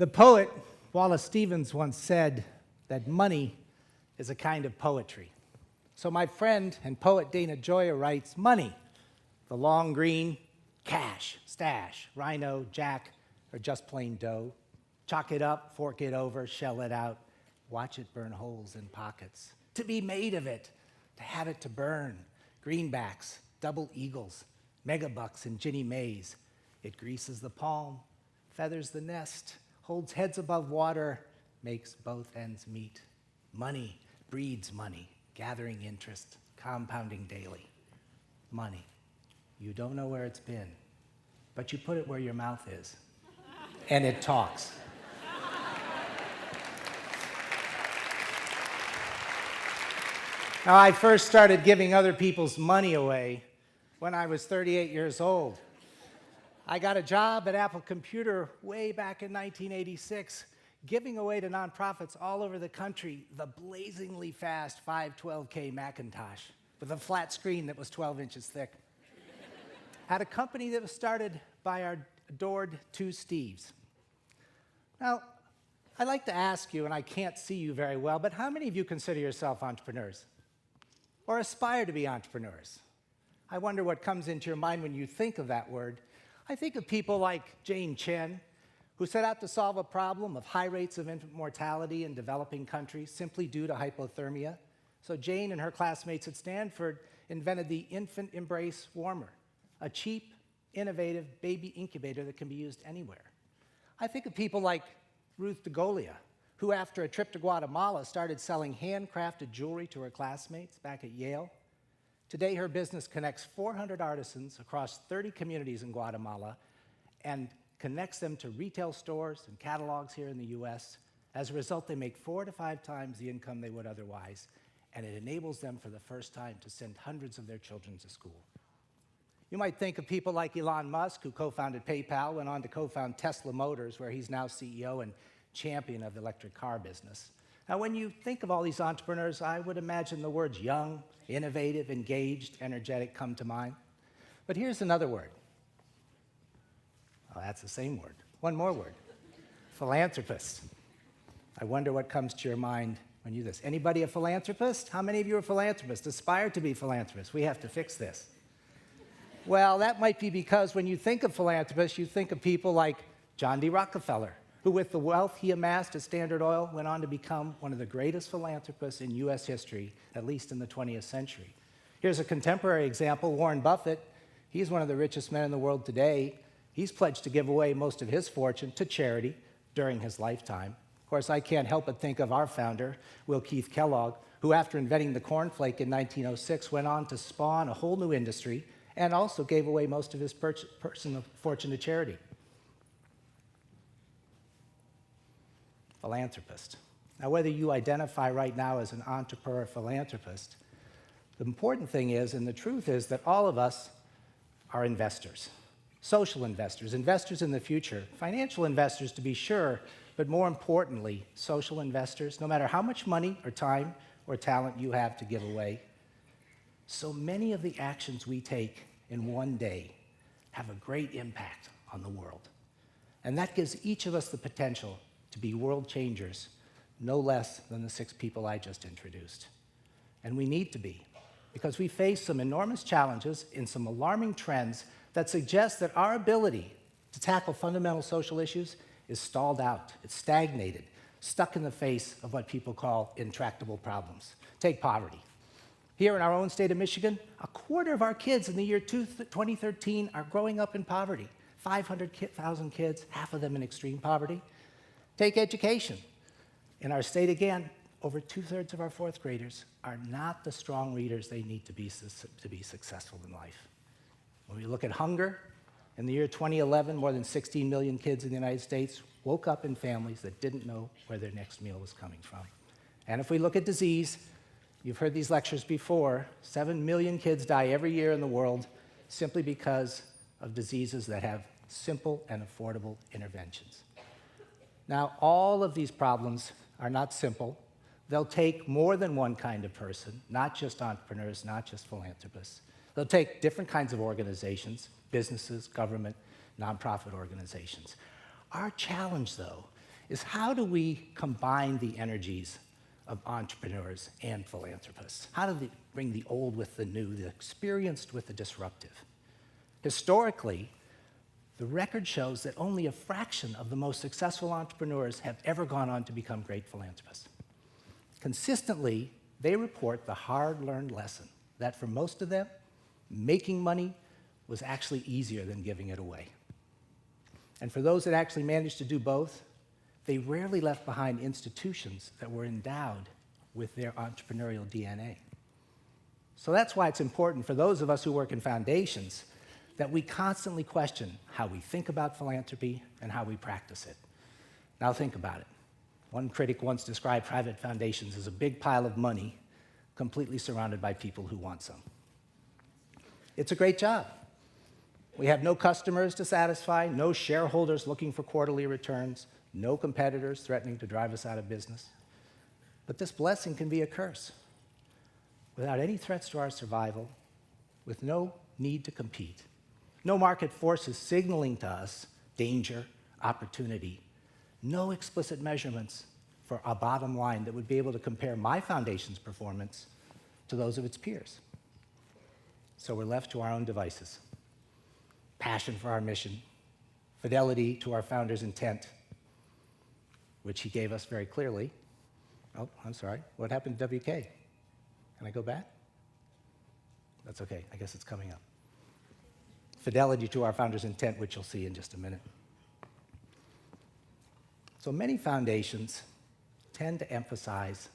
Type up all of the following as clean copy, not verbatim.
The poet Wallace Stevens once said that money is a kind of poetry. So my friend and poet Dana Gioia writes, money, the long green, cash, stash, rhino, jack, or just plain dough. Chalk it up, fork it over, shell it out, watch it burn holes in pockets. To be made of it, to have it to burn, greenbacks, double eagles, megabucks and Ginnie Mays. It greases the palm, feathers the nest, holds heads above water, makes both ends meet. Money breeds money, gathering interest, compounding daily. Money. You don't know where it's been, but you put it where your mouth is, and it talks. Now, I first started giving other people's money away when I was 38 years old. I got a job at Apple Computer way back in 1986, giving away to nonprofits all over the country the blazingly fast 512K Macintosh with a flat screen that was 12 inches thick. Had a company that was started by our adored two Steves. Now, I'd like to ask you, and I can't see you very well, but how many of you consider yourself entrepreneurs? Or aspire to be entrepreneurs? I wonder what comes into your mind when you think of that word. I think of people like Jane Chen, who set out to solve a problem of high rates of infant mortality in developing countries simply due to hypothermia. So Jane and her classmates at Stanford invented the infant embrace warmer, a cheap, innovative baby incubator that can be used anywhere. I think of people like Ruth DeGolia, who after a trip to Guatemala started selling handcrafted jewelry to her classmates back at Yale. Today, her business connects 400 artisans across 30 communities in Guatemala and connects them to retail stores and catalogs here in the US. As a result, they make 4 to 5 times the income they would otherwise, and it enables them for the first time to send hundreds of their children to school. You might think of people like Elon Musk, who co-founded PayPal, went on to co-found Tesla Motors, where he's now CEO and champion of the electric car business. Now, when you think of all these entrepreneurs, I would imagine the words young, innovative, engaged, energetic come to mind. But here's another word. Oh, that's the same word. One more word. Philanthropist. I wonder what comes to your mind when you do this. Anybody a philanthropist? How many of you are philanthropists? Aspire to be philanthropists. We have to fix this. Well, that might be because when you think of philanthropists, you think of people like John D. Rockefeller, who with the wealth he amassed at Standard Oil went on to become one of the greatest philanthropists in US history, at least in the 20th century. Here's a contemporary example, Warren Buffett. He's one of the richest men in the world today. He's pledged to give away most of his fortune to charity during his lifetime. Of course, I can't help but think of our founder, W.K. Kellogg, who after inventing the cornflake in 1906 went on to spawn a whole new industry and also gave away most of his personal fortune to charity. Philanthropist. Now, whether you identify right now as an entrepreneur or philanthropist, the important thing is, and the truth is, that all of us are investors. Social investors, investors in the future, financial investors to be sure, but more importantly, social investors, no matter how much money or time or talent you have to give away. So many of the actions we take in one day have a great impact on the world. And that gives each of us the potential to be world changers, no less than the 6 people I just introduced. And we need to be, because we face some enormous challenges and some alarming trends that suggest that our ability to tackle fundamental social issues is stalled out, it's stagnated, stuck in the face of what people call intractable problems. Take poverty. Here in our own state of Michigan, 1/4 of our kids in the year 2013 are growing up in poverty. 500,000 kids, half of them in extreme poverty. Take education. In our state, again, over 2/3 of our 4th graders are not the strong readers they need to be successful in life. When we look at hunger, in the year 2011, more than 16 million kids in the United States woke up in families that didn't know where their next meal was coming from. And if we look at disease, you've heard these lectures before, 7 million kids die every year in the world simply because of diseases that have simple and affordable interventions. Now, all of these problems are not simple. They'll take more than one kind of person, not just entrepreneurs, not just philanthropists. They'll take different kinds of organizations, businesses, government, nonprofit organizations. Our challenge, though, is how do we combine the energies of entrepreneurs and philanthropists? How do they bring the old with the new, the experienced with the disruptive? Historically, the record shows that only a fraction of the most successful entrepreneurs have ever gone on to become great philanthropists. Consistently, they report the hard-learned lesson that for most of them, making money was actually easier than giving it away. And for those that actually managed to do both, they rarely left behind institutions that were endowed with their entrepreneurial DNA. So that's why it's important for those of us who work in foundations that we constantly question how we think about philanthropy and how we practice it. Now think about it. One critic once described private foundations as a big pile of money completely surrounded by people who want some. It's a great job. We have no customers to satisfy, no shareholders looking for quarterly returns, no competitors threatening to drive us out of business. But this blessing can be a curse. Without any threats to our survival, with no need to compete, no market forces signaling to us danger, opportunity, no explicit measurements for a bottom line that would be able to compare my foundation's performance to those of its peers. So we're left to our own devices. Passion for our mission, fidelity to our founder's intent, which he gave us very clearly. Oh, I'm sorry. What happened to WK? Can I go back? That's okay. I guess it's coming up. Fidelity to our founder's intent, which you'll see in just a minute. So many foundations tend to emphasize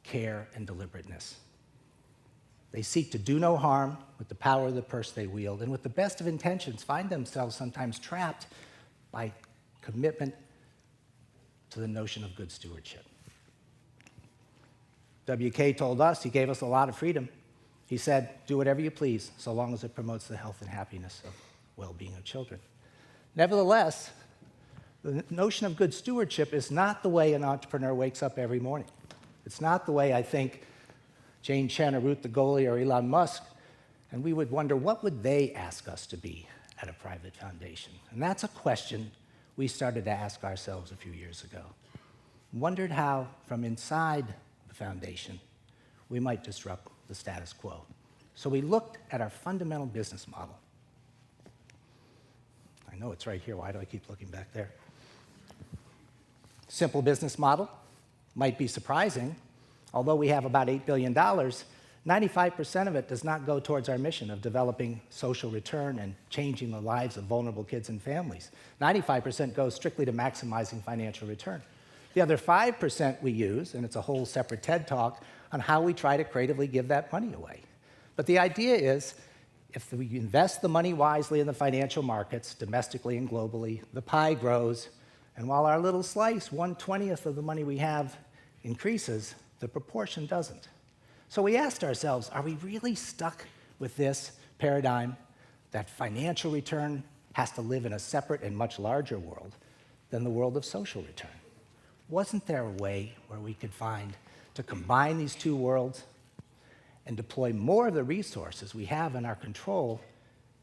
care and deliberateness. They seek to do no harm with the power of the purse they wield, and with the best of intentions find themselves sometimes trapped by commitment to the notion of good stewardship. W.K. told us, he gave us a lot of freedom. He said, do whatever you please, so long as it promotes the health and happiness of well-being of children. Nevertheless, the notion of good stewardship is not the way an entrepreneur wakes up every morning. It's not the way I think Jane Chen or Ruth the Goalie or Elon Musk, and we would wonder, what would they ask us to be at a private foundation? And that's a question we started to ask ourselves a few years ago. Wondered how, from inside the foundation, we might disrupt the status quo. So we looked at our fundamental business model. I know it's right here. Why do I keep looking back there? Simple business model. Might be surprising. Although we have about $8 billion, 95% of it does not go towards our mission of developing social return and changing the lives of vulnerable kids and families. 95% goes strictly to maximizing financial return. The other 5% we use, and it's a whole separate TED Talk, on how we try to creatively give that money away. But the idea is, if we invest the money wisely in the financial markets, domestically and globally, the pie grows, and while our little slice, 1/20th of the money we have, increases, the proportion doesn't. So we asked ourselves, are we really stuck with this paradigm that financial return has to live in a separate and much larger world than the world of social return? Wasn't there a way where we could find to combine these two worlds and deploy more of the resources we have in our control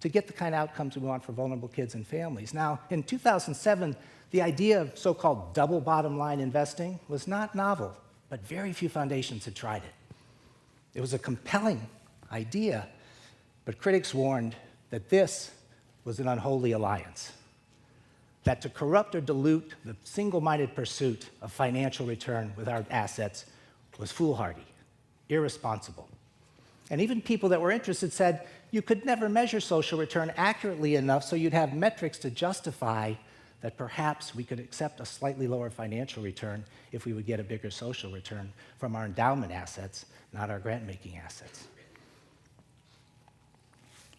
to get the kind of outcomes we want for vulnerable kids and families? Now, in 2007, the idea of so-called double bottom line investing was not novel, but very few foundations had tried it. It was a compelling idea, but critics warned that this was an unholy alliance, that to corrupt or dilute the single-minded pursuit of financial return with our assets was foolhardy, irresponsible. And even people that were interested said you could never measure social return accurately enough so you'd have metrics to justify that perhaps we could accept a slightly lower financial return if we would get a bigger social return from our endowment assets, not our grant-making assets.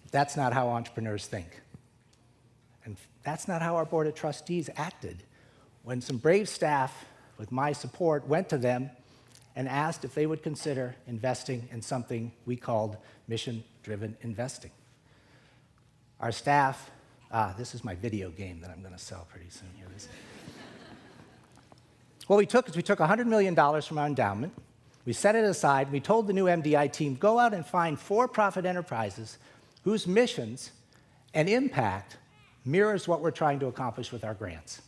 That's not how entrepreneurs think. And that's not how our board of trustees acted when some brave staff, with my support, went to them and asked if they would consider investing in something we called mission-driven investing. Our staff, this is my video game that I'm going to sell pretty soon. Here it is. What we took is we took $100 million from our endowment, we set it aside, we told the new MDI team, go out and find for-profit enterprises whose missions and impact mirrors what we're trying to accomplish with our grants.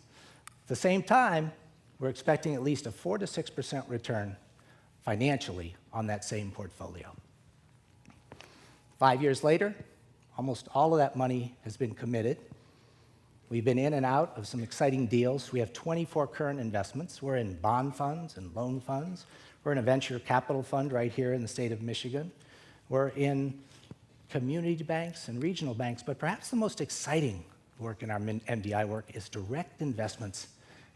At the same time, we're expecting at least a 4 to 6% return financially on that same portfolio. 5 years later, almost all of that money has been committed. We've been in and out of some exciting deals. We have 24 current investments. We're in bond funds and loan funds. We're in a venture capital fund right here in the state of Michigan. We're in community banks and regional banks, but perhaps the most exciting work in our MDI work is direct investments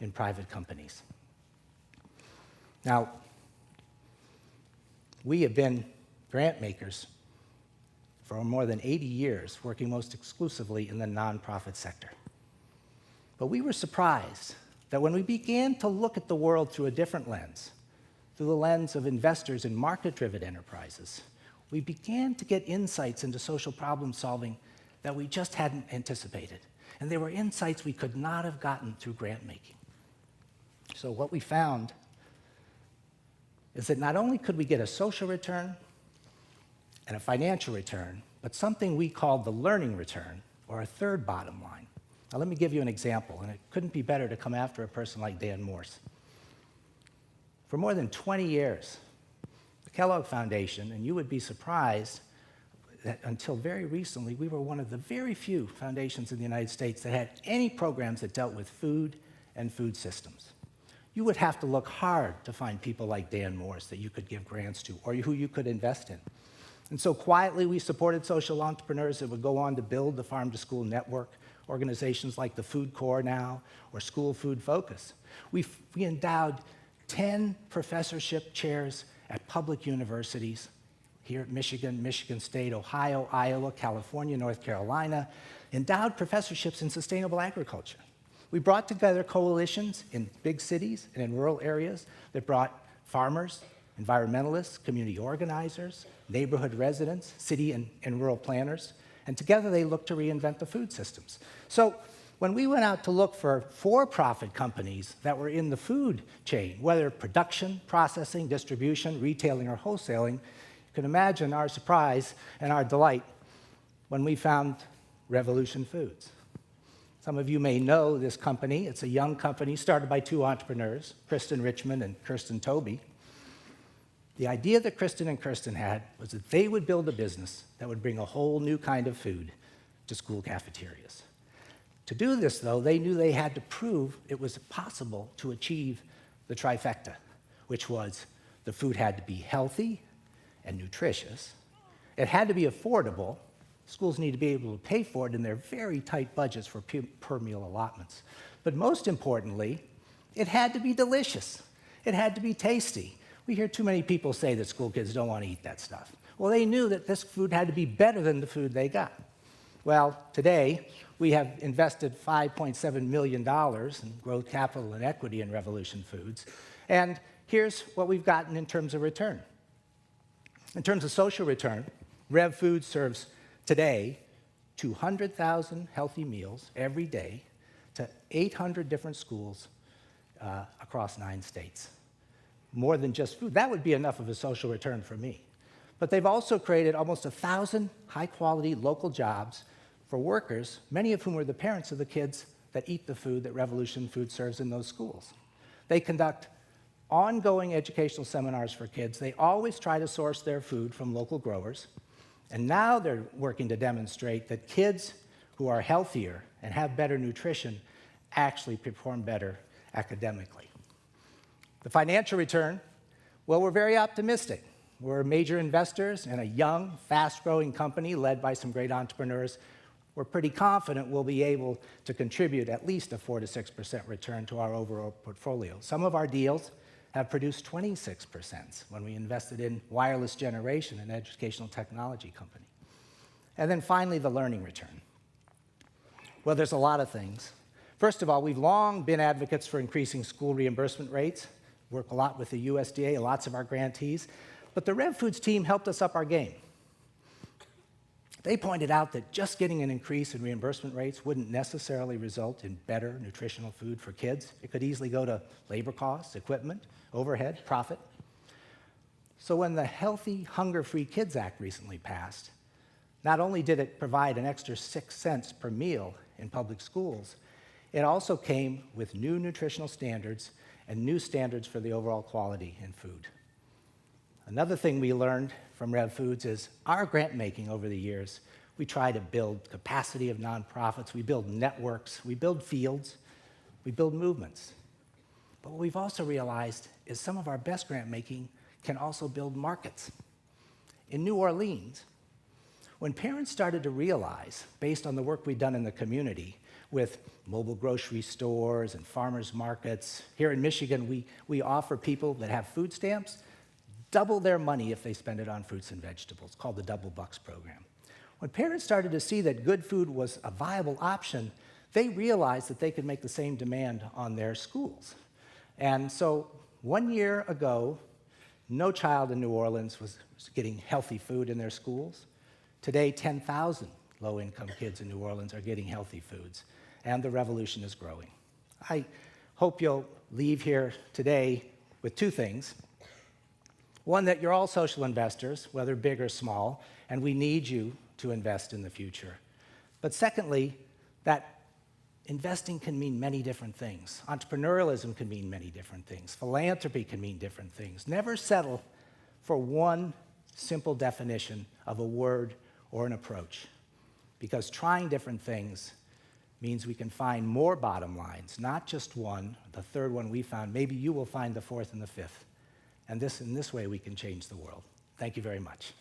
in private companies. Now, we have been grant makers for more than 80 years, working most exclusively in the nonprofit sector. But we were surprised that when we began to look at the world through a different lens, through the lens of investors in market-driven enterprises, we began to get insights into social problem solving that we just hadn't anticipated. And they were insights we could not have gotten through grant making. So what we found is that not only could we get a social return and a financial return, but something we called the learning return, or a third bottom line. Now let me give you an example, and it couldn't be better to come after a person like Dan Morse. For more than 20 years, the Kellogg Foundation, and you would be surprised that until very recently, we were one of the very few foundations in the United States that had any programs that dealt with food and food systems. You would have to look hard to find people like Dan Morse that you could give grants to or who you could invest in. And so quietly, we supported social entrepreneurs that would go on to build the farm-to-school network, organizations like the Food Corps now, or School Food Focus. We endowed 10 professorship chairs at public universities here at Michigan, Michigan State, Ohio, Iowa, California, North Carolina, endowed professorships in sustainable agriculture. We brought together coalitions in big cities and in rural areas that brought farmers, environmentalists, community organizers, neighborhood residents, city and rural planners, and together they looked to reinvent the food systems. So when we went out to look for for-profit companies that were in the food chain, whether production, processing, distribution, retailing, or wholesaling, you can imagine our surprise and our delight when we found Revolution Foods. Some of you may know this company. It's a young company started by two entrepreneurs, Kristen Richmond and Kirsten Toby. The idea that Kristen and Kirsten had was that they would build a business that would bring a whole new kind of food to school cafeterias. To do this, though, they knew they had to prove it was possible to achieve the trifecta, which was the food had to be healthy and nutritious. It had to be affordable. Schools need to be able to pay for it in their very tight budgets for per meal allotments. But most importantly, it had to be delicious. It had to be tasty. We hear too many people say that school kids don't want to eat that stuff. Well, they knew that this food had to be better than the food they got. Well, today, we have invested $5.7 million in growth capital and equity in Revolution Foods. And here's what we've gotten in terms of return. In terms of social return, Rev Foods serves today 200,000 healthy meals every day to 800 different schools across 9 states. More than just food. That would be enough of a social return for me. But they've also created almost 1,000 high-quality local jobs for workers, many of whom are the parents of the kids that eat the food that Revolution Food serves in those schools. They conduct ongoing educational seminars for kids. They always try to source their food from local growers. And now they're working to demonstrate that kids who are healthier and have better nutrition actually perform better academically. The financial return, well, we're very optimistic. We're major investors in a young, fast-growing company led by some great entrepreneurs. We're pretty confident we'll be able to contribute at least a 4 to 6% return to our overall portfolio. Some of our deals have produced 26% when we invested in Wireless Generation, an educational technology company. And then finally, the learning return. Well, there's a lot of things. First of all, we've long been advocates for increasing school reimbursement rates, work a lot with the USDA, lots of our grantees, but the Rev Foods team helped us up our game. They pointed out that just getting an increase in reimbursement rates wouldn't necessarily result in better nutritional food for kids. It could easily go to labor costs, equipment, overhead, profit. So when the Healthy, Hunger-Free Kids Act recently passed, not only did it provide an extra 6 cents per meal in public schools, It also came with new nutritional standards and new standards for the overall quality in food. Another thing we learned from Rev Foods is our grant making over the years. We try to build capacity of nonprofits, we build networks, we build fields, we build movements. But what we've also realized is some of our best grant making can also build markets. In New Orleans, when parents started to realize, based on the work we'd done in the community with mobile grocery stores and farmers markets, here in Michigan, we offer people that have food stamps double their money if they spend it on fruits and vegetables, called the Double Bucks program. When parents started to see that good food was a viable option, they realized that they could make the same demand on their schools. And so 1 year ago, no child in New Orleans was getting healthy food in their schools. Today, 10,000 low-income kids in New Orleans are getting healthy foods, and the revolution is growing. I hope you'll leave here today with two things. One, that you're all social investors, whether big or small, and we need you to invest in the future. But secondly, that investing can mean many different things. Entrepreneurialism can mean many different things. Philanthropy can mean different things. Never settle for one simple definition of a word or an approach, because trying different things means we can find more bottom lines, not just one, the third one we found. Maybe you will find the fourth and the fifth. And in this way, we can change the world. Thank you very much.